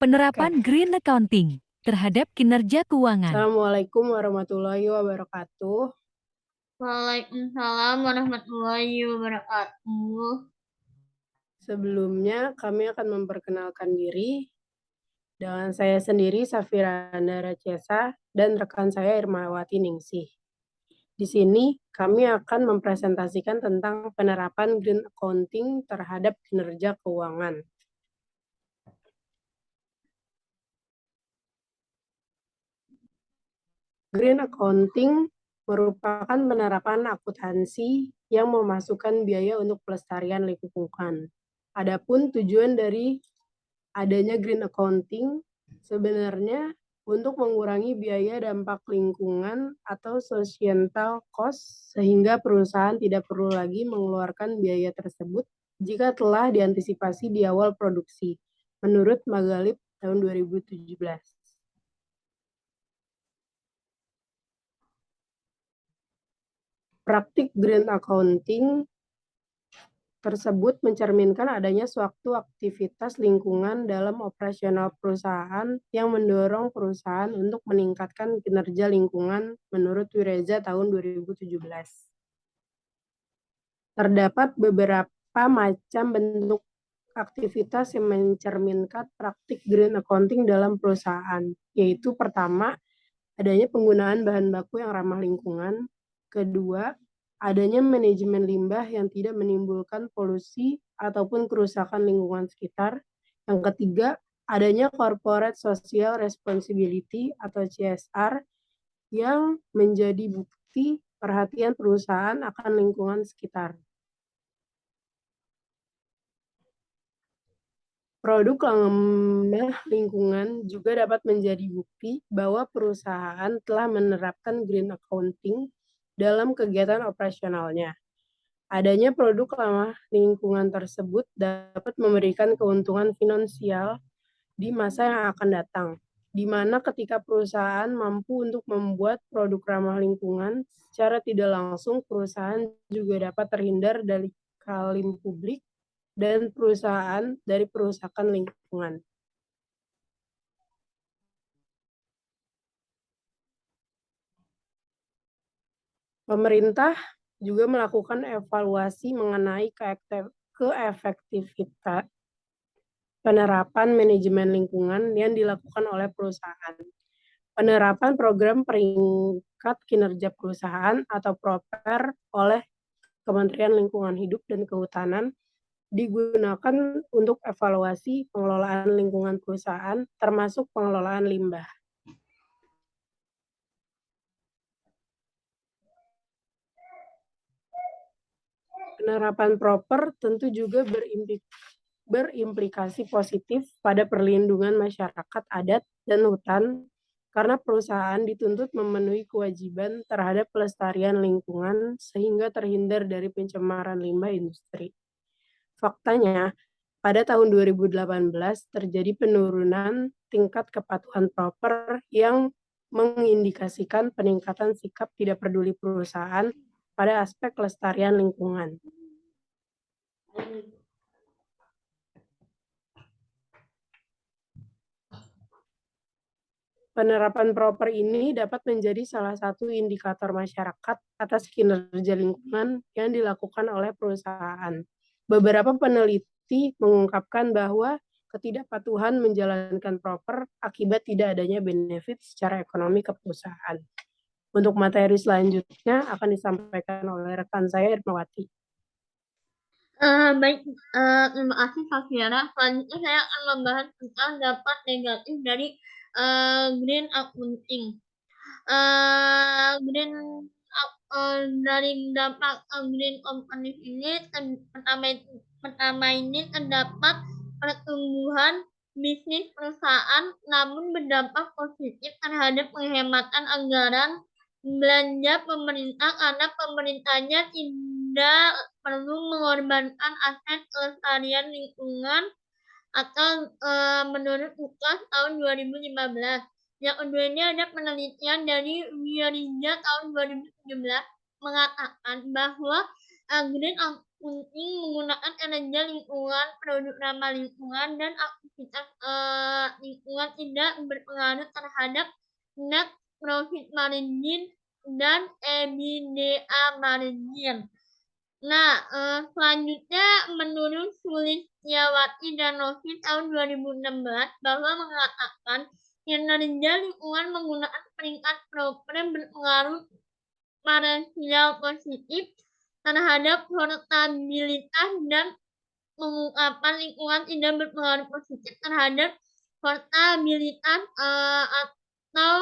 Penerapan Green Accounting terhadap kinerja keuangan. Assalamualaikum warahmatullahi wabarakatuh. Waalaikumsalam warahmatullahi wabarakatuh. Sebelumnya kami akan memperkenalkan diri dengan saya sendiri Safira Andara Cesa dan rekan saya Irmawati Ningsih. Di sini kami akan mempresentasikan tentang penerapan Green Accounting terhadap kinerja keuangan. Green Accounting merupakan penerapan akuntansi yang memasukkan biaya untuk pelestarian lingkungan. Adapun tujuan dari adanya Green Accounting sebenarnya untuk mengurangi biaya dampak lingkungan atau societal cost sehingga perusahaan tidak perlu lagi mengeluarkan biaya tersebut jika telah diantisipasi di awal produksi, menurut Magalip tahun 2017. Praktik Green Accounting tersebut mencerminkan adanya suatu aktivitas lingkungan dalam operasional perusahaan yang mendorong perusahaan untuk meningkatkan kinerja lingkungan menurut Wireza tahun 2017. Terdapat beberapa macam bentuk aktivitas yang mencerminkan praktik Green Accounting dalam perusahaan, yaitu pertama, adanya penggunaan bahan baku yang ramah lingkungan. Kedua, adanya manajemen limbah yang tidak menimbulkan polusi ataupun kerusakan lingkungan sekitar. Yang ketiga, adanya corporate social responsibility atau CSR yang menjadi bukti perhatian perusahaan akan lingkungan sekitar. Produk ramah lingkungan juga dapat menjadi bukti bahwa perusahaan telah menerapkan Green Accounting dalam kegiatan operasionalnya. Adanya produk ramah lingkungan tersebut dapat memberikan keuntungan finansial di masa yang akan datang, di mana ketika perusahaan mampu untuk membuat produk ramah lingkungan, secara tidak langsung perusahaan juga dapat terhindar dari kalim publik dan perusahaan dari perusakan lingkungan. Pemerintah juga melakukan evaluasi mengenai keefektifan penerapan manajemen lingkungan yang dilakukan oleh perusahaan. Penerapan program peringkat kinerja perusahaan atau PROPER oleh Kementerian Lingkungan Hidup dan Kehutanan digunakan untuk evaluasi pengelolaan lingkungan perusahaan, termasuk pengelolaan limbah. Penerapan PROPER tentu juga berimplikasi positif pada perlindungan masyarakat adat dan hutan karena perusahaan dituntut memenuhi kewajiban terhadap pelestarian lingkungan sehingga terhindar dari pencemaran limbah industri. Faktanya, pada tahun 2018 terjadi penurunan tingkat kepatuhan PROPER yang mengindikasikan peningkatan sikap tidak peduli perusahaan pada aspek kelestarian lingkungan. Penerapan PROPER ini dapat menjadi salah satu indikator masyarakat atas kinerja lingkungan yang dilakukan oleh perusahaan. Beberapa peneliti mengungkapkan bahwa ketidakpatuhan menjalankan PROPER akibat tidak adanya benefit secara ekonomi ke perusahaan. Untuk materi selanjutnya akan disampaikan oleh rekan saya Irmawati. Baik, terima kasih Safira. Selanjutnya saya akan membahas tentang dampak negatif dari Green Accounting. Dari dampak Green Accounting ini pertama ini terdapat pertumbuhan bisnis perusahaan, namun berdampak positif terhadap penghematan anggaran belanja pemerintah karena pemerintahnya tidak perlu mengorbankan aset kelestarian lingkungan atau menurut UKAS tahun 2015. Yang kedua ini ada penelitian dari Wirija tahun 2017 mengatakan bahwa Green akunting menggunakan energi lingkungan, produk ramah lingkungan, dan aktivitas lingkungan tidak berpengaruh terhadap net profit margin dan EBITDA margin. Nah, selanjutnya menurut Sulistyawati dan Novi tahun 2016 bahwa mengatakan kinerja lingkungan menggunakan peringkat program berpengaruh parsial positif terhadap portabilitas dan mengungkapkan lingkungan tidak berpengaruh positif terhadap portabilitas atau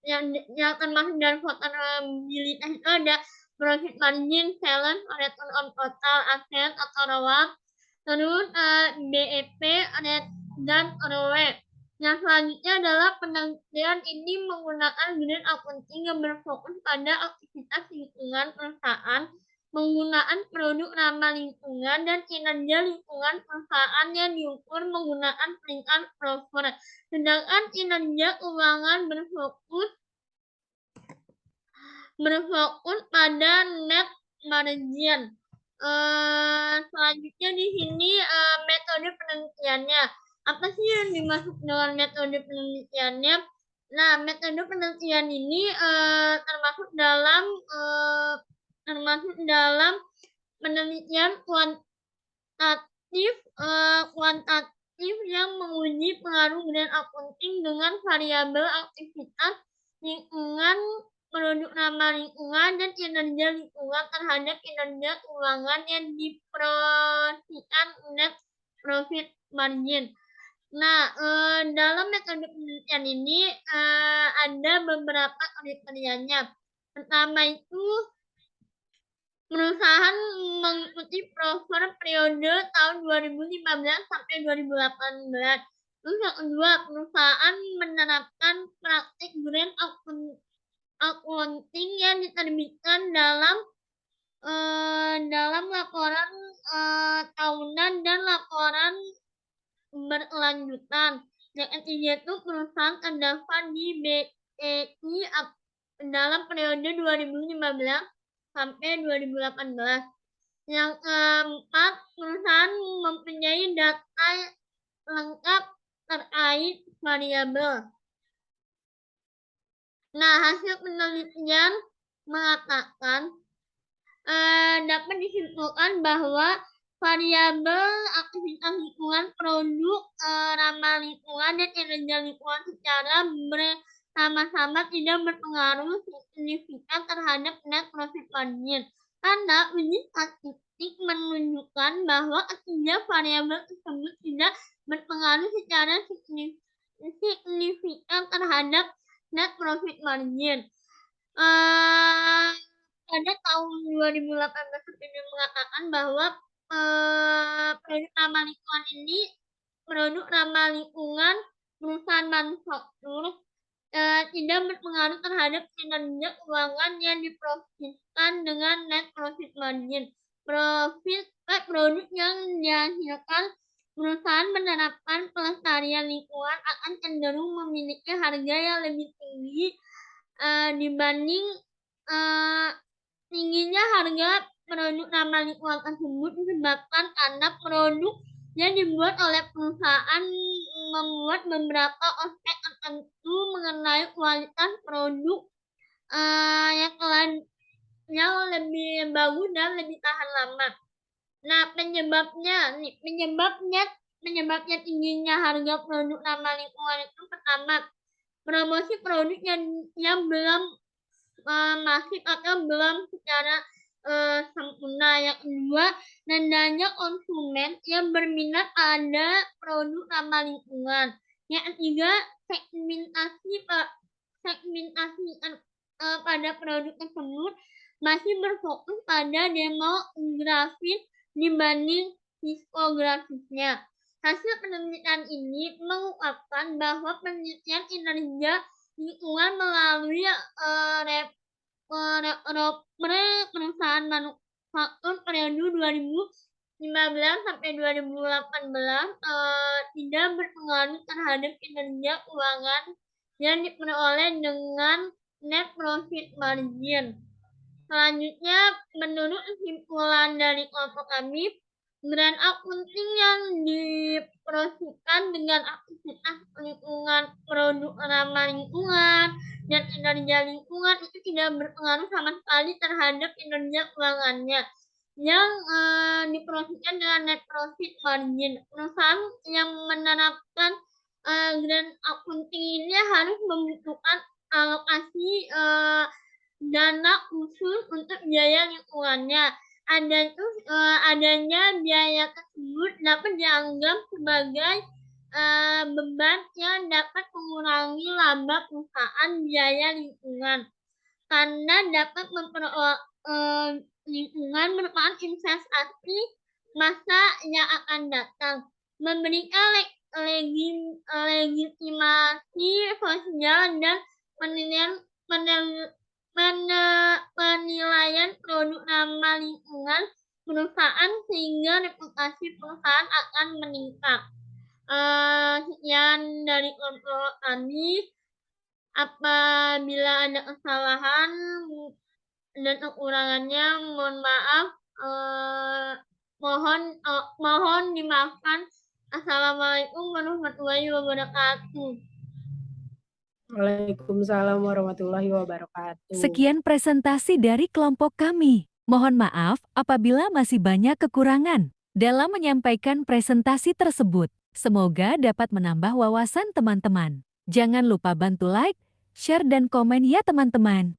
yang termasuk dari portabilitas itu ada profit margin, sales, return on total asset atau ROAS, terus BEP dan ROE. Yang selanjutnya adalah penelitian ini menggunakan green accounting yang berfokus pada aktivitas lingkungan perusahaan, penggunaan produk ramah lingkungan, dan kinerja lingkungan perusahaan yang diukur menggunakan peringkat Proper. Sedangkan kinerja keuangan berfokus pada net margin. Selanjutnya di sini metode penelitiannya. Apa sih yang dimaksud dengan metode penelitiannya? Nah, metode penelitian ini termasuk dalam penelitian kuantitatif yang menguji pengaruh green accounting dengan variabel aktivitas lingkungan, produk ramah lingkungan, dan kinerja lingkungan terhadap kinerja keuangan yang diproyeksikan net profit margin. Nah, dalam metode penelitian ini ada beberapa kriterianya. Pertama itu perusahaan mengikuti Proper periode tahun 2015 sampai 2018. Terus yang kedua, perusahaan menerapkan praktik green accounting yang diterbitkan dalam laporan tahunan dan laporan berkelanjutan. Yang ketiga itu perusahaan terdaftar di BEI dalam periode 2015 sampai 2018. Yang keempat, perusahaan mempunyai data lengkap terkait variabel. Nah, hasil penelitian mengatakan dapat disimpulkan bahwa variabel aktivitas lingkungan, produk ramah lingkungan, dan kinerja lingkungan secara bersama-sama tidak berpengaruh signifikan terhadap net profit margin. Karena uji statistik menunjukkan bahwa ketiga variabel tersebut tidak berpengaruh secara signifikan terhadap net profit margin. Pada tahun 2018 ini mengatakan bahwa produk ramah lingkungan perusahaan manufaktur tidak berpengaruh terhadap kinerja keuangan yang diprofitkan dengan net profit margin. Produk yang dihasilkan perusahaan menerapkan pelestarian lingkungan akan cenderung memiliki harga yang lebih tinggi dibanding tingginya harga produk ramah lingkungan tersebut disebabkan karena produk yang dibuat oleh perusahaan membuat beberapa aspek tertentu mengenai kualitas produk yang lebih bagus dan lebih tahan lama. Nah, penyebabnya tingginya harga produk ramah lingkungan itu pertama, promosi produk yang belum masif atau belum secara sempurna. Yang kedua, rendahnya konsumen yang berminat pada produk ramah lingkungan. Yang ketiga, segmentasi pada produk tersebut masih berfokus pada demografis dibanding diskografisnya. Hasil penelitian ini mengungkapkan bahwa penelitian kinerja lingkungan melalui perusahaan manufaktur periode 2015 sampai 2018 tidak berpengaruh terhadap kinerja keuangan yang diperoleh dengan net profit margin. Selanjutnya, menurut kesimpulan dari kelompok kami, Grand accounting yang diproses dengan aktivitas lingkungan, produk ramah lingkungan, dan kinerja lingkungan itu tidak berpengaruh sama sekali terhadap kinerja keuangannya. Yang diproseskan dengan net profit margin. Perusahaan yang menerapkan Grand accounting ini harus membutuhkan alokasi dana khusus untuk biaya lingkungannya. Adanya biaya tersebut dapat dianggap sebagai beban yang dapat mengurangi laba perusahaan biaya lingkungan, karena dapat lingkungan merupakan investasi masa yang akan datang, memberikan legitimasi sosial dan penilaian produk ramah lingkungan perusahaan sehingga reputasi perusahaan akan meningkat. Sekian dari kelompok kami. Apabila ada kesalahan dan kekurangannya, mohon maaf. Mohon dimaafkan. Assalamualaikum warahmatullahi wabarakatuh. Waalaikumsalam warahmatullahi wabarakatuh. Sekian presentasi dari kelompok kami. Mohon maaf apabila masih banyak kekurangan dalam menyampaikan presentasi tersebut. Semoga dapat menambah wawasan teman-teman. Jangan lupa bantu like, share, dan komen ya teman-teman.